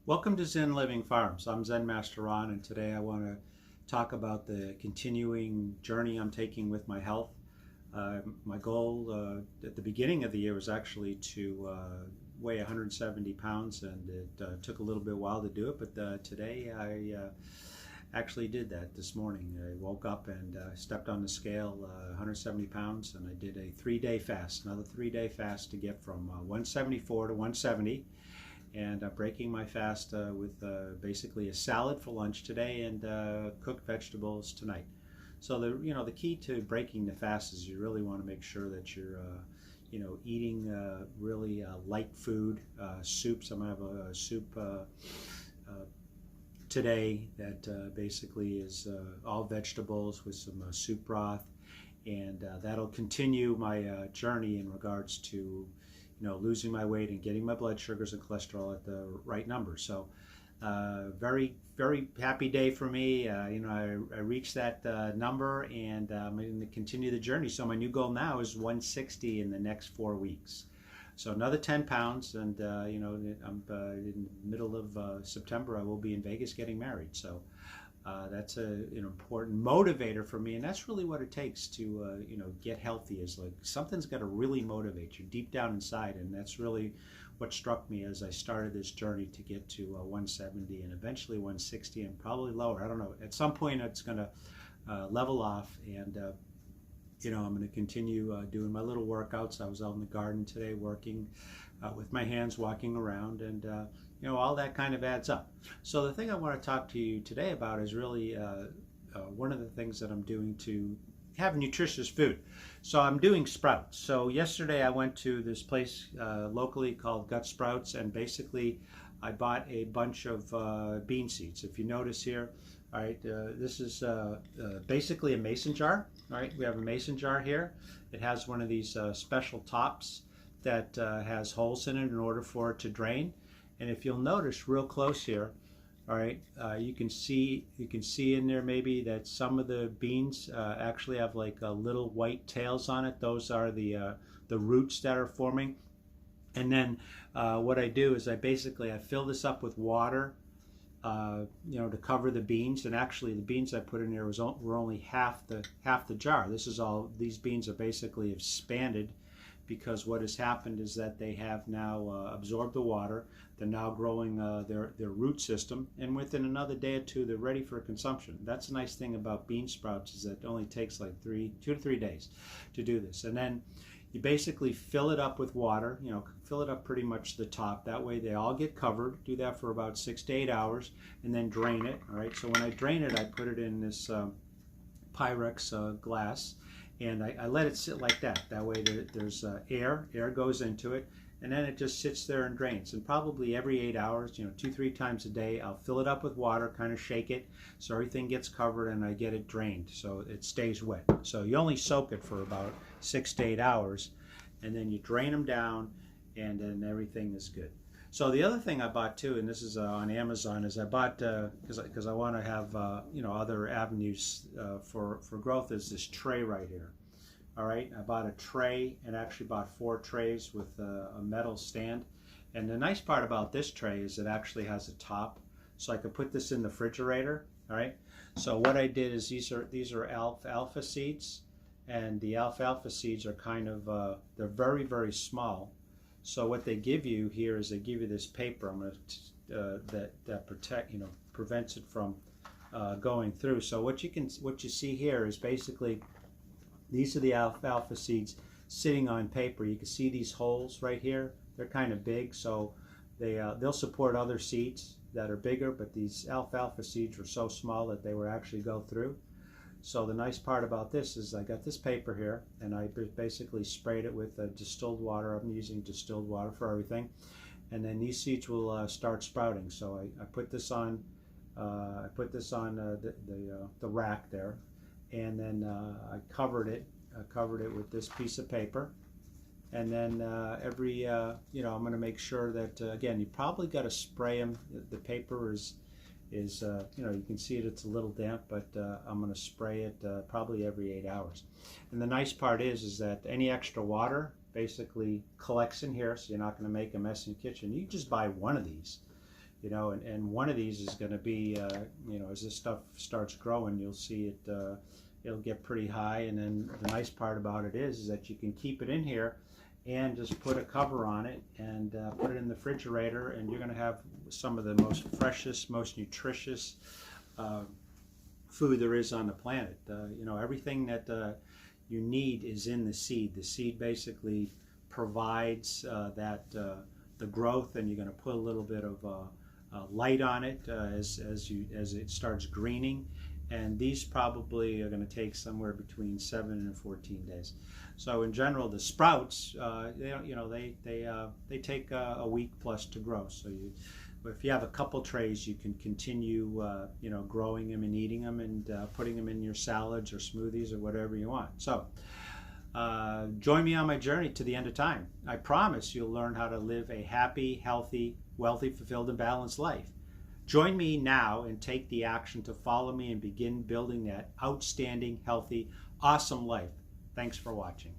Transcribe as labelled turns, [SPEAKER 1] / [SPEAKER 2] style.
[SPEAKER 1] Welcome to Zen Living Farms. I'm Zen Master Ron, and today I want to talk about the continuing journey I'm taking with my health. My goal at the beginning of the year was actually to weigh 170 pounds, and it took a little bit while to do it, but today I actually did that this morning. I woke up and stepped on the scale, 170 pounds, and I did a 3-day fast, another 3-day fast to get from 174 to 170, and breaking my fast with basically a salad for lunch today and cooked vegetables tonight. So the key to breaking the fast is you really want to make sure that you're eating really light food, soups. I'm gonna have a soup today that basically is all vegetables with some soup broth, and that'll continue my journey in regards to losing my weight and getting my blood sugars and cholesterol at the right number. So very, very happy day for me. I reached that number, and I'm going to continue the journey. So my new goal now is 160 in the next 4 weeks. So another 10 pounds, and I'm in the middle of September. I will be in Vegas getting married. So that's an important motivator for me, and that's really what it takes to get healthy. Is like something's got to really motivate you deep down inside, and that's really what struck me as I started this journey to get to 170 and eventually 160 and probably lower. I don't know. At some point, it's going to level off, and I'm going to continue doing my little workouts. I was out in the garden today working with my hands, walking around, and all that kind of adds up. So the thing I want to talk to you today about is really one of the things that I'm doing to have nutritious food. So I'm doing sprouts. So yesterday I went to this place locally called Gut Sprouts, and basically I bought a bunch of bean seeds. If you notice here, all right, this is basically a mason jar. All right, we have a mason jar here. It has one of these special tops that has holes in it in order for it to drain. And if you'll notice real close here, all right, you can see in there maybe that some of the beans actually have like little white tails on it. Those are the roots that are forming. And then what I do is I fill this up with water, to cover the beans. And actually, the beans I put in there were only half the jar. These beans are basically expanded, because what has happened is that they have now absorbed the water. They're now growing their root system, and within another day or two, they're ready for consumption. That's a nice thing about bean sprouts, is that it only takes like 2 to 3 days to do this. And then you basically fill it up with water, fill it up pretty much to the top. That way they all get covered. Do that for about 6 to 8 hours, and then drain it. All right, so when I drain it, I put it in this Pyrex glass, and I let it sit like that. That way there's air goes into it, and then it just sits there and drains. And probably every 8 hours, 2-3 times a day, I'll fill it up with water, kind of shake it so everything gets covered, and I get it drained so it stays wet. So you only soak it for about 6 to 8 hours, and then you drain them down, and then everything is good. So the other thing I bought too, and this is on Amazon, is I bought because I want to have other avenues for growth, is this tray right here. All right, I bought a tray, and actually bought 4 trays with a metal stand. And the nice part about this tray is it actually has a top, so I could put this in the refrigerator. All right. So what I did is these are alfalfa seeds, and the alfalfa seeds are kind of they're very, very small. So what they give you here is they give you this paper. I'm going to that prevents it from going through. So what you see here is basically these are the alfalfa seeds sitting on paper. You can see these holes right here. They're kind of big, so they'll support other seeds that are bigger. But these alfalfa seeds were so small that they would actually go through. So the nice part about this is I got this paper here, and I basically sprayed it with distilled water. I'm using distilled water for everything, and then these seeds will start sprouting. So I put this on the rack there, and then I covered it with this piece of paper. And then I'm going to make sure that again, you probably got to spray them. The paper is you can see it's a little damp, but I'm going to spray it probably every 8 hours. And the nice part is that any extra water basically collects in here, so you're not going to make a mess in the kitchen. You just buy one of these, you know, and one of these is going to be, you know, as this stuff starts growing, you'll see it, it'll get pretty high. And then the nice part about it is that you can keep it in here and just put a cover on it and put it in the refrigerator, and you're going to have some of the most freshest, most nutritious food there is on the planet. You know, everything that you need is in the seed. The seed basically provides the growth, and you're going to put a little bit of light on it as it starts greening. And these probably are going to take somewhere between 7 and 14 days. So in general, the sprouts, they take a week plus to grow. So if you have a couple trays, you can continue, growing them and eating them and putting them in your salads or smoothies or whatever you want. So join me on my journey to the end of time. I promise you'll learn how to live a happy, healthy, wealthy, fulfilled, and balanced life. Join me now and take the action to follow me and begin building that outstanding, healthy, awesome life. Thanks for watching.